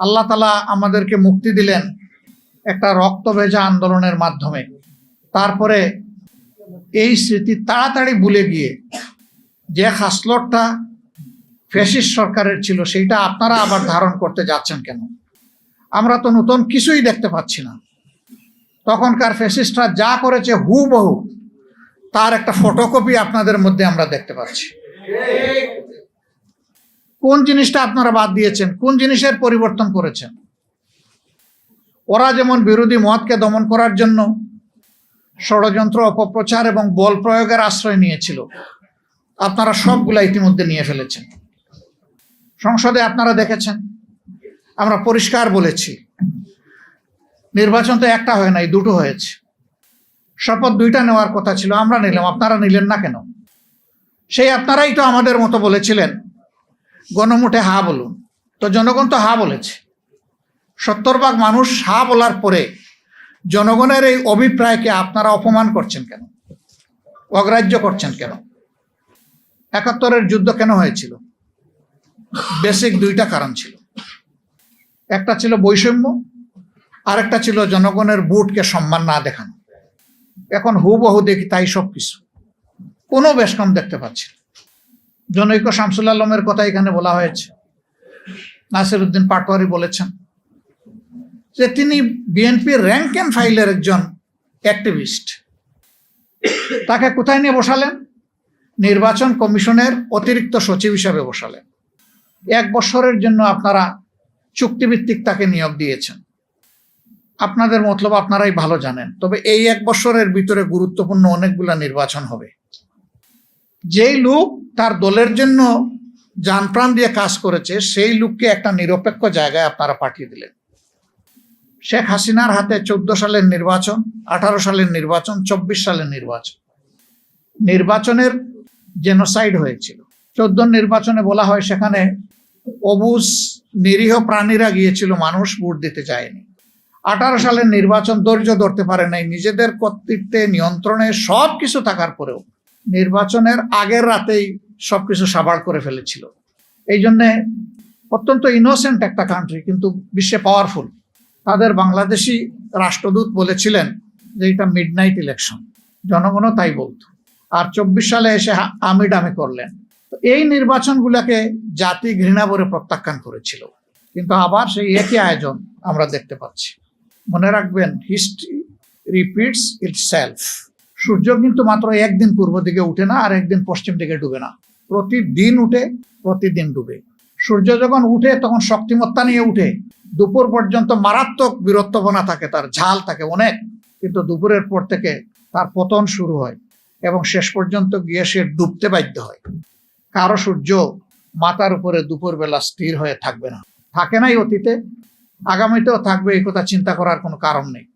আল্লাহ তাআলা আমাদেরকে মুক্তি দিলেন একটা রক্ত ভেজা আন্দোলনের মাধ্যমে। তারপরে এই স্মৃতি তাড়াতাড়ি ভুলে গিয়ে যে খাসলতটা ফ্যাসিস্ট সরকারের ছিল সেইটা আপনারা আবার ধারণ করতে যাচ্ছেন কেন? আমরা তো নতুন কিছুই দেখতে পাচ্ছি না। তখনকার ফ্যাসিস্টরা যা করেছে হুবহু তার একটা ফটোকপি আপনাদের মধ্যে আমরা দেখতে পাচ্ছি। কোন জিনিসটা আপনারা বাদ দিয়েছেন? কোন জিনিসের পরিবর্তন করেছেন? ওরা যেমন বিরোধী মতকে দমন করার জন্য ষড়যন্ত্র, অপপ্রচার এবং বল প্রয়োগের আশ্রয় নিয়েছিল, আপনারা সবগুলা ইতিমধ্যে নিয়ে ফেলেছেন। সংসদে আপনারা দেখেছেন, আমরা পরিষ্কার বলেছি, নির্বাচন তো একটা হয় নাই, দুটো হয়েছে। শপথ দুইটা নেওয়ার কথা ছিল, আমরা নিলাম, আপনারা নিলেন না কেন? সেই আপনারাই তো আমাদের মতো বলেছিলেন গণমুঠে হা বলুন, তো জনগণ তো হা বলেছে। 70% মানুষ হা বলার পরে জনগণের এই অভিপ্রায়কে আপনারা অপমান করছেন কেন? অগ্রাহ্য করছেন কেন? 71-এর যুদ্ধ কেন হয়েছিল? বেসিক দুইটা কারণ ছিল। একটা ছিল বৈষম্য, আরেকটা ছিল জনগণের ভোটকে সম্মান না দেখানো। এখন হুবহু দেখি তাই সব কিছু, কোনো বেশকম দেখতে পাচ্ছি না। জনৈক শামসুল আলমের কথা এখানে বলা হয়েছে, নাসির উদ্দিন পাটোয়ারি বলেছেন যে তিনি বিএনপির র্যাঙ্ক অ্যান্ড ফাইলের একজন অ্যাক্টিভিস্ট। তাকে কোথায় নিয়ে বসালেন? নির্বাচন কমিশনের অতিরিক্ত সচিব হিসাবে বসালেন। 1 বছরের জন্য আপনারা চুক্তিভিত্তিক তাকে নিয়োগ দিয়েছেন। আপনাদের মতলব আপনারাই ভালো জানেন। তবে এই 1 বছরের ভিতরে গুরুত্বপূর্ণ অনেকগুলা নির্বাচন হবে। যেই লোক তার দলের জন্য জান প্রাণ দিয়ে কাজ করেছে সেই লোককে একটা নিরপেক্ষ জায়গায় আপনারা পাঠিয়ে দিলেন। শেখ হাসিনার হাতে 14 সালের নির্বাচন, 18 সালের নির্বাচন, 24 সালের নির্বাচন, নির্বাচনের জেনোসাইড হয়েছিল। 14 নির্বাচনে বলা হয় সেখানে অবুঝ নিরীহ প্রাণীরা গিয়েছিল, মানুষ ভোট দিতে যায়নি। 18 সালের নির্বাচন ধৈর্য ধরতে পারে নাই, নিজেদের কর্তৃত্বে নিয়ন্ত্রণে সব কিছু থাকার পরেও নির্বাচনের আগের রাতেই সবকিছু সাবাড় করে ফেলেছিল। এই জন্যে অত্যন্ত ইনোসেন্ট একটা কান্ট্রি, কিন্তু বিশ্বে পাওয়ারফুল। তাদের বাংলাদেশি রাষ্ট্রদূত বলেছিলেন যে এটা মিডনাইট ইলেকশন, জনগণও তাই বলতো। আর 24 সালে এসে আমিডামি করলেন। তো এই নির্বাচনগুলোকে জাতি ঘৃণা ভরে প্রত্যাখ্যান করেছিল, কিন্তু আবার সেই একই আয়োজন আমরা দেখতে পাচ্ছি। মনে রাখবেন, হিস্ট্রি রিপিটস ইটসেলফ। সূর্য কিন্তু মাত্র একদিন পূর্ব দিকে উঠে না, আর একদিন পশ্চিম দিকে ডুবে না। প্রতিদিন উঠে, প্রতিদিন ডুবে। সূর্য যখন উঠে তখন শক্তিমত্তা নিয়ে উঠে, দুপুর পর্যন্ত মারাত্মক বীরত্বপনা থাকে, তার ঝাল থাকে অনেক, কিন্তু দুপুরের পর থেকে তার পতন শুরু হয় এবং শেষ পর্যন্ত গিয়ে সে ডুবতে বাধ্য হয়। কারো সূর্য মাথার উপরে দুপুর বেলা স্থির হয়ে থাকবে না, থাকে নাই অতীতে, আগামীতেও থাকবে, এই কথা চিন্তা করার কোনো কারণ নেই।